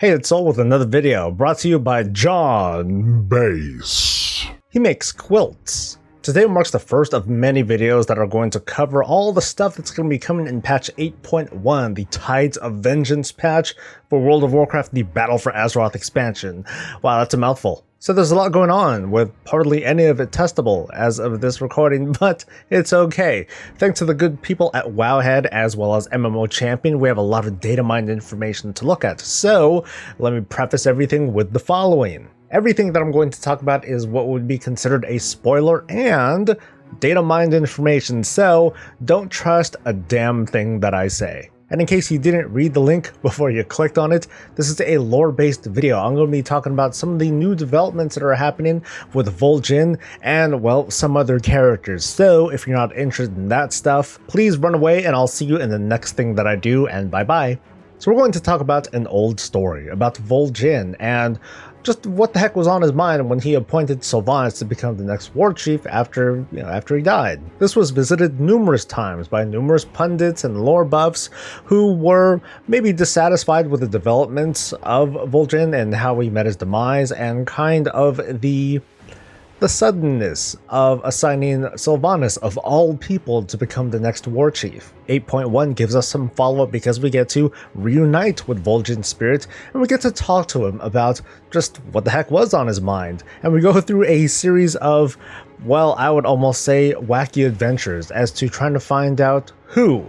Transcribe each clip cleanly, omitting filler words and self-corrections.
Hey, it's Soul with another video brought to you by John Bass. He makes quilts. Today marks the first of many videos that are going to cover all the stuff that's going to be coming in patch 8.1, the Tides of Vengeance patch for World of Warcraft, the Battle for Azeroth expansion. Wow, that's a mouthful. So there's a lot going on, with hardly any of it testable as of this recording, but it's okay. Thanks to the good people at Wowhead as well as MMO Champion, we have a lot of data mined information to look at. So let me preface everything with the following. Everything that I'm going to talk about is what would be considered a spoiler and data mined information, so don't trust a damn thing that I say. And in case you didn't read the link before you clicked on it, this is a lore-based video. I'm going to be talking about some of the new developments that are happening with Vol'jin and, well, some other characters. So if you're not interested in that stuff, please run away and I'll see you in the next thing that I do, and bye-bye. So we're going to talk about an old story about Vol'jin and just what the heck was on his mind when he appointed Sylvanas to become the next war chief after he died. This was visited numerous times by numerous pundits and lore buffs who were maybe dissatisfied with the developments of Vol'jin and how he met his demise and kind of the suddenness of assigning Sylvanas of all people to become the next war chief. 8.1 gives us some follow-up because we get to reunite with Vol'jin's spirit and we get to talk to him about just what the heck was on his mind. And we go through a series of, well, I would almost say wacky adventures as to trying to find out who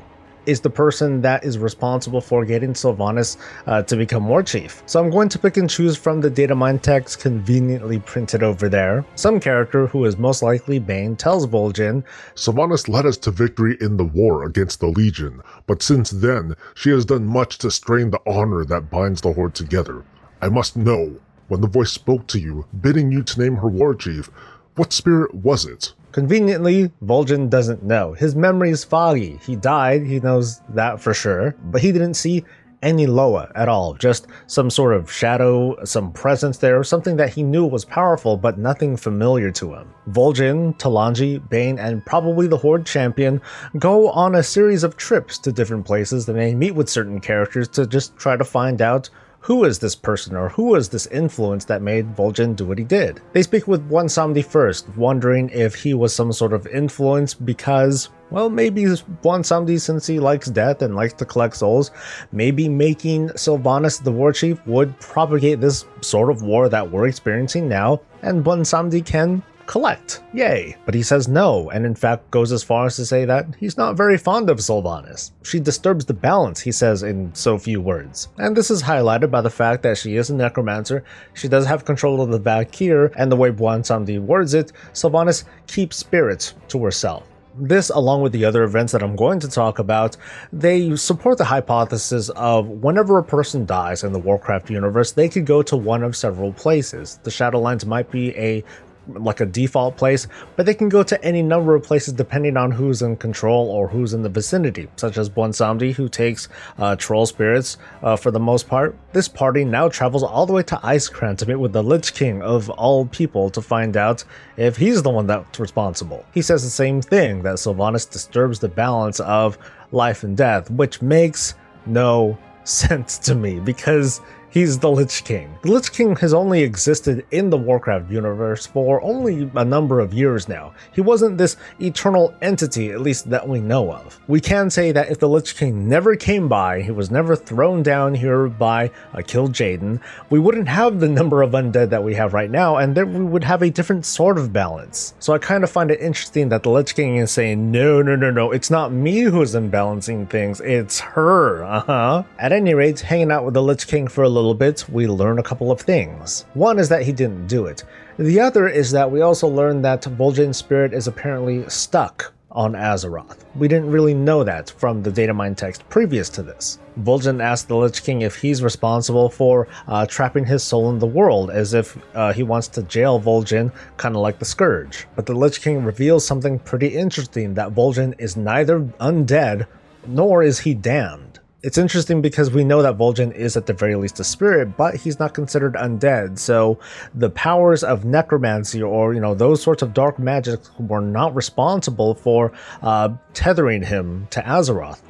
is the person that is responsible for getting Sylvanas to become war chief. So I'm going to pick and choose from the data mine text conveniently printed over there. Some character, who is most likely Bane, tells Vol'jin, "Sylvanas led us to victory in the war against the Legion, but since then, she has done much to strain the honor that binds the Horde together. I must know, when the voice spoke to you, bidding you to name her war chief, what spirit was it?" Conveniently, Vol'jin doesn't know. His memory is foggy. He died, he knows that for sure, but he didn't see any Loa at all, just some sort of shadow, some presence there, something that he knew was powerful, but nothing familiar to him. Vol'jin, Talanji, Bane, and probably the Horde champion go on a series of trips to different places, and they meet with certain characters to just try to find out who is this person or who is this influence that made Vol'jin do what he did. They speak with Bwonsamdi first, wondering if he was some sort of influence because, well, maybe Bwonsamdi, since he likes death and likes to collect souls, maybe making Sylvanas the war chief would propagate this sort of war that we're experiencing now, and Bwonsamdi can collect. Yay. But he says no, and in fact goes as far as to say that he's not very fond of Sylvanas. She disturbs the balance, he says in so few words. And this is highlighted by the fact that she is a necromancer, she does have control of the Valkyr, and the way Bwonsamdi words it, Sylvanas keeps spirits to herself. This, along with the other events that I'm going to talk about, they support the hypothesis of whenever a person dies in the Warcraft universe, they could go to one of several places. The Shadowlands might be like a default place, but they can go to any number of places depending on who's in control or who's in the vicinity, such as Bwonsamdi, who takes troll spirits for the most part. This party now travels all the way to Icecrown to meet with the Lich King of all people to find out if he's the one that's responsible. He says the same thing, that Sylvanas disturbs the balance of life and death, which makes no sense to me because he's the Lich King. The Lich King has only existed in the Warcraft universe for only a number of years now. He wasn't this eternal entity, at least that we know of. We can say that if the Lich King never came by, he was never thrown down here by Kil'jaeden, we wouldn't have the number of undead that we have right now, and then we would have a different sort of balance. So I kind of find it interesting that the Lich King is saying, no, it's not me who's imbalancing things, it's her, At any rate, hanging out with the Lich King for a little bit, we learn a couple of things. One is that he didn't do it. The other is that we also learn that Vol'jin's spirit is apparently stuck on Azeroth. We didn't really know that from the data mine text previous to this. Vol'jin asked the Lich King if he's responsible for trapping his soul in the world, as if he wants to jail Vol'jin, kind of like the Scourge. But the Lich King reveals something pretty interesting, that Vol'jin is neither undead nor is he damned. It's interesting because we know that Vol'jin is at the very least a spirit, but he's not considered undead, so the powers of necromancy or, those sorts of dark magics were not responsible for tethering him to Azeroth.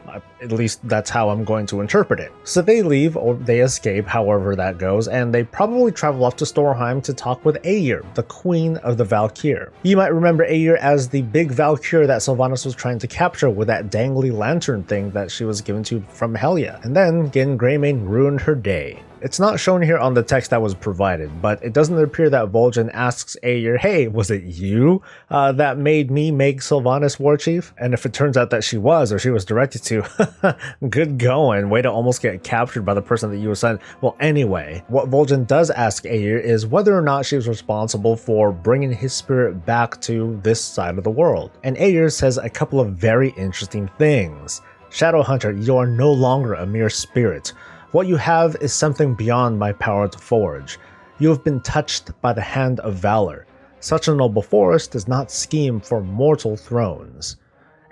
At least that's how I'm going to interpret it. So they leave, or they escape, however that goes, and they probably travel off to Storheim to talk with Aegir, the queen of the Valkyr. You might remember Aegir as the big Valkyr that Sylvanas was trying to capture with that dangly lantern thing that she was given to from Helya. And then Gin Greymane ruined her day. It's not shown here on the text that was provided, but it doesn't appear that Vol'jin asks Aegir, hey, was it you that made me make Sylvanas war chief? And if it turns out that she was, or she was directed to, good going. Way to almost get captured by the person that you assigned. Well, anyway, what Vol'jin does ask Aegir is whether or not she was responsible for bringing his spirit back to this side of the world. And Aegir says a couple of very interesting things. Shadowhunter, you are no longer a mere spirit. What you have is something beyond my power to forge. You have been touched by the hand of valor. Such a noble force does not scheme for mortal thrones.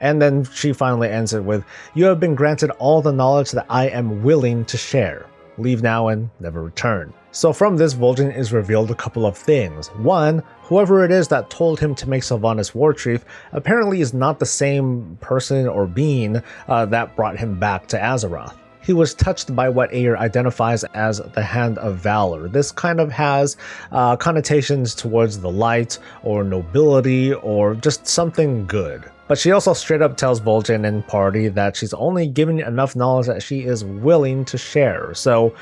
And then she finally ends it with, you have been granted all the knowledge that I am willing to share. Leave now and never return. So from this, Vol'jin is revealed a couple of things. One, whoever it is that told him to make Sylvanas war chief apparently is not the same person or being that brought him back to Azeroth. He was touched by what Aegir identifies as the Hand of Valor. This kind of has connotations towards the light or nobility or just something good. But she also straight up tells Vol'jin and party that she's only given enough knowledge that she is willing to share. So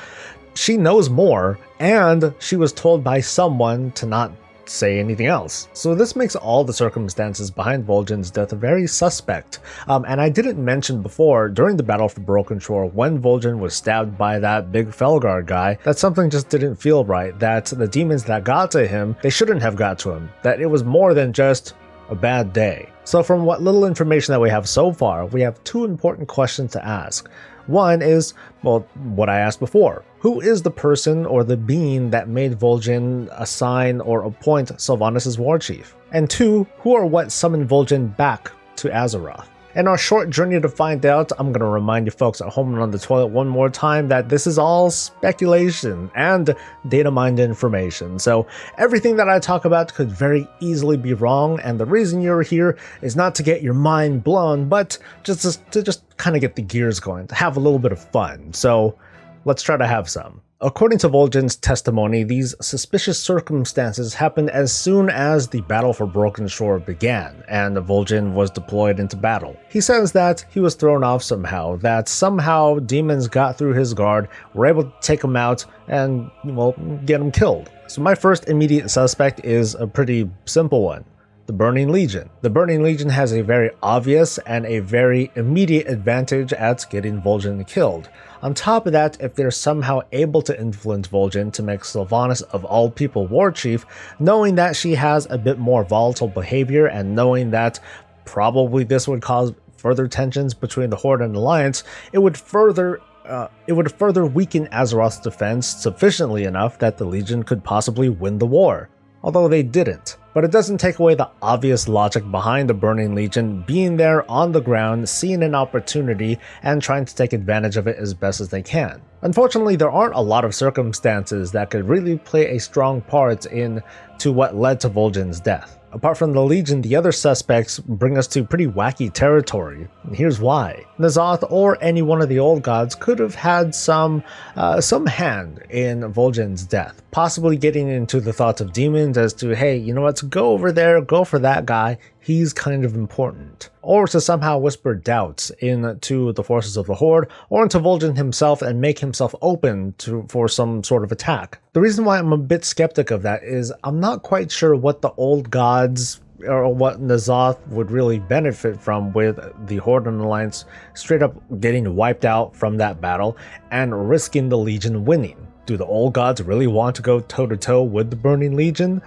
she knows more, and she was told by someone to not say anything else. So this makes all the circumstances behind Vol'jin's death very suspect. And I didn't mention before, during the Battle for Broken Shore, when Vol'jin was stabbed by that big Felguard guy, that something just didn't feel right, that the demons that got to him, they shouldn't have got to him, that it was more than just a bad day. So from what little information that we have so far, we have two important questions to ask. One is, well, what I asked before. Who is the person or the being that made Vol'jin assign or appoint Sylvanas' war chief? And two, who or what summoned Vol'jin back to Azeroth? In our short journey to find out, I'm going to remind you folks at home and on the toilet one more time that this is all speculation and data mined information. So everything that I talk about could very easily be wrong, and the reason you're here is not to get your mind blown, but just to kind of get the gears going, to have a little bit of fun. So let's try to have some. According to Vol'jin's testimony, these suspicious circumstances happened as soon as the Battle for Broken Shore began, and Vol'jin was deployed into battle. He says that he was thrown off somehow, that somehow demons got through his guard, were able to take him out, and, well, get him killed. So my first immediate suspect is a pretty simple one. The Burning Legion. The Burning Legion has a very obvious and a very immediate advantage at getting Vol'jin killed. On top of that, if they're somehow able to influence Vol'jin to make Sylvanas of all people war chief, knowing that she has a bit more volatile behavior and knowing that probably this would cause further tensions between the Horde and Alliance, it would further weaken Azeroth's defense sufficiently enough that the Legion could possibly win the war. Although they didn't. But it doesn't take away the obvious logic behind the Burning Legion being there on the ground, seeing an opportunity, and trying to take advantage of it as best as they can. Unfortunately, there aren't a lot of circumstances that could really play a strong part into what led to Vol'jin's death. Apart from the Legion, the other suspects bring us to pretty wacky territory. And here's why. N'Zoth or any one of the old gods could have had some hand in Vol'jin's death, possibly getting into the thoughts of demons as to, hey, you know what, go over there, go for that guy, he's kind of important. Or to somehow whisper doubts into the forces of the Horde, or into Vol'jin himself and make himself open for some sort of attack. The reason why I'm a bit skeptic of that is I'm not quite sure what the old gods or what N'Zoth would really benefit from with the Horde and Alliance straight up getting wiped out from that battle and risking the Legion winning. Do the old gods really want to go toe-to-toe with the Burning Legion?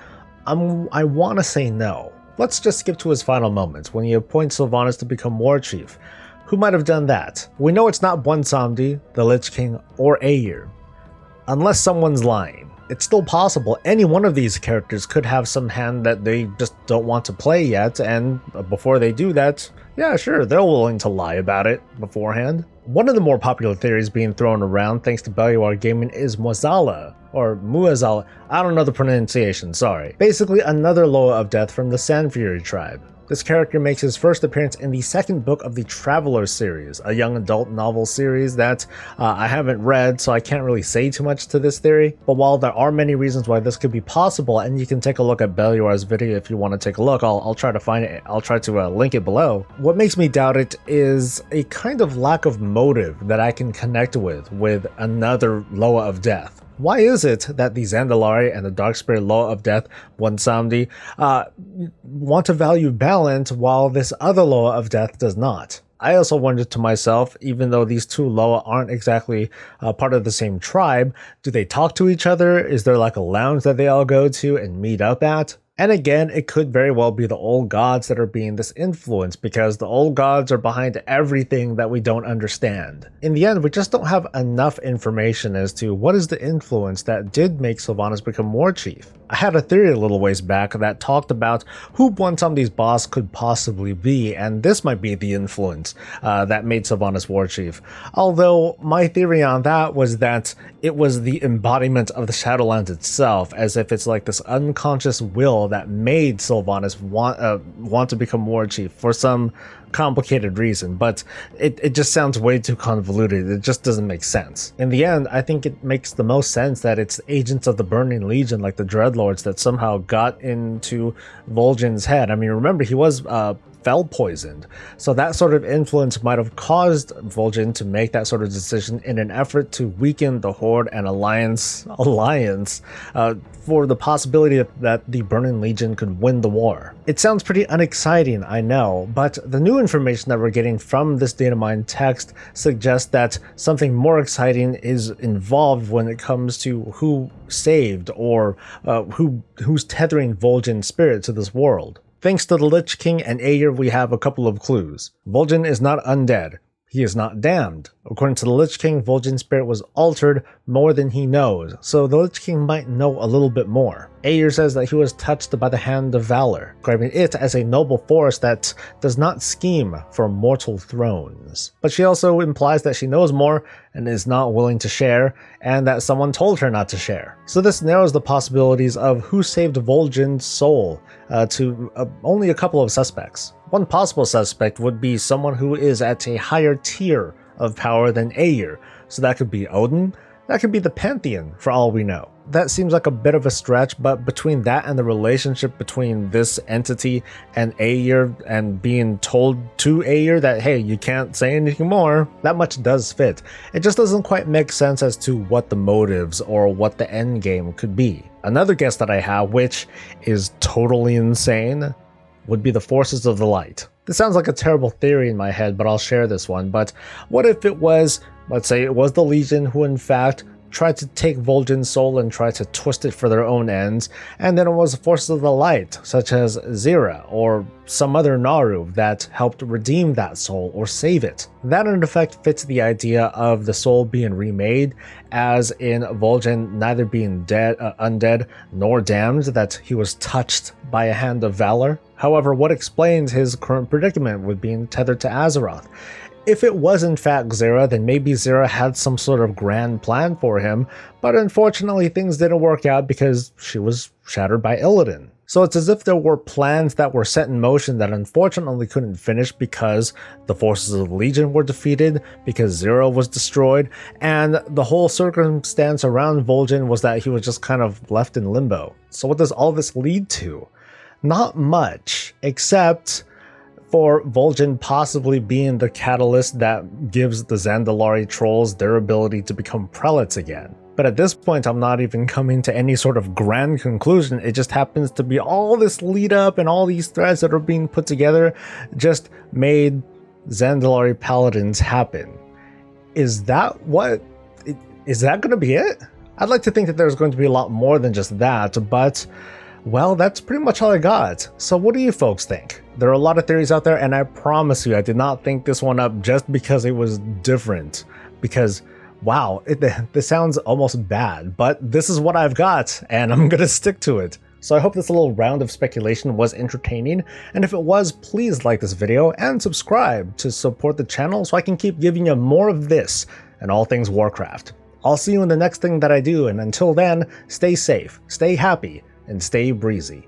I want to say no. Let's just skip to his final moments when he appoints Sylvanas to become war chief. Who might have done that? We know it's not Bwonsamdi, the Lich King, or Aegir. Unless someone's lying. It's still possible any one of these characters could have some hand that they just don't want to play yet, and before they do that, yeah, sure, they're willing to lie about it beforehand. One of the more popular theories being thrown around thanks to Belluar Gaming is Mueh'zala, or Mueh'zala, I don't know the pronunciation, sorry. Basically another Loa of Death from the Sand Fury tribe. This character makes his first appearance in the second book of the Traveler series, a young adult novel series that I haven't read, so I can't really say too much to this theory. But while there are many reasons why this could be possible, and you can take a look at Belluar's video if you want to take a look, I'll try to find it, I'll try to link it below. What makes me doubt it is a kind of lack of motive that I can connect with another Loa of Death. Why is it that the Zandalari and the Darkspear Loa of Death, Bwonsamdi, want to value balance while this other Loa of Death does not? I also wondered to myself, even though these two Loa aren't exactly part of the same tribe, do they talk to each other? Is there like a lounge that they all go to and meet up at? And again, it could very well be the old gods that are being this influence, because the old gods are behind everything that we don't understand. In the end, we just don't have enough information as to what is the influence that did make Sylvanas become war chief. I had a theory a little ways back that talked about who Bwonsamdi's boss could possibly be, and this might be the influence that made Sylvanas war chief. Although my theory on that was that it was the embodiment of the Shadowlands itself, as if it's like this unconscious will that made Sylvanas want to become war chief for some complicated reason, but it just sounds way too convoluted. It just doesn't make sense. In the end, I think it makes the most sense that it's agents of the Burning Legion like the Dreadlords that somehow got into Vol'jin's head. I mean, remember, he was fell poisoned, so that sort of influence might have caused Vol'jin to make that sort of decision in an effort to weaken the Horde and alliance for the possibility that the Burning Legion could win the war. It sounds pretty unexciting, I know, but the new information that we're getting from this datamine text suggests that something more exciting is involved when it comes to who saved or who's tethering Vol'jin's spirit to this world. Thanks to the Lich King and Aegir, we have a couple of clues. Vol'jin is not undead. He is not damned. According to the Lich King, Vol'jin's spirit was altered more than he knows, so the Lich King might know a little bit more. Aegir says that he was touched by the hand of valor, describing it as a noble force that does not scheme for mortal thrones. But she also implies that she knows more and is not willing to share, and that someone told her not to share. So this narrows the possibilities of who saved Vol'jin's soul to only a couple of suspects. One possible suspect would be someone who is at a higher tier of power than Aegir, so that could be Odin, that could be the Pantheon for all we know. That seems like a bit of a stretch, but between that and the relationship between this entity and Aegir, and being told to Aegir that, hey, you can't say anything more, that much does fit. It just doesn't quite make sense as to what the motives or what the end game could be. Another guess that I have, which is totally insane, would be the forces of the light. This sounds like a terrible theory in my head, but I'll share this one. But what if it was, let's say it was the Legion who in fact tried to take Vol'jin's soul and try to twist it for their own ends, and then it was the forces of the light, such as Zira or some other Naru, that helped redeem that soul or save it. That in effect fits the idea of the soul being remade, as in Vol'jin neither being undead nor damned, that he was touched by a hand of valor. However, what explains his current predicament with being tethered to Azeroth? If it was in fact Zira, then maybe Zira had some sort of grand plan for him, but unfortunately things didn't work out because she was shattered by Illidan. So it's as if there were plans that were set in motion that unfortunately couldn't finish because the forces of the Legion were defeated, because Zira was destroyed, and the whole circumstance around Vol'jin was that he was just kind of left in limbo. So what does all this lead to? Not much, except for Vol'jin possibly being the catalyst that gives the Zandalari trolls their ability to become prelates again. But at this point, I'm not even coming to any sort of grand conclusion. It just happens to be all this lead up and all these threads that are being put together just made Zandalari paladins happen. Is that going to be it? I'd like to think that there's going to be a lot more than just that, but well, that's pretty much all I got. So what do you folks think? There are a lot of theories out there, and I promise you, I did not think this one up just because it was different. Because, wow, this sounds almost bad, but this is what I've got, and I'm gonna stick to it. So I hope this little round of speculation was entertaining, and if it was, please like this video and subscribe to support the channel so I can keep giving you more of this and all things Warcraft. I'll see you in the next thing that I do, and until then, stay safe, stay happy, and stay breezy.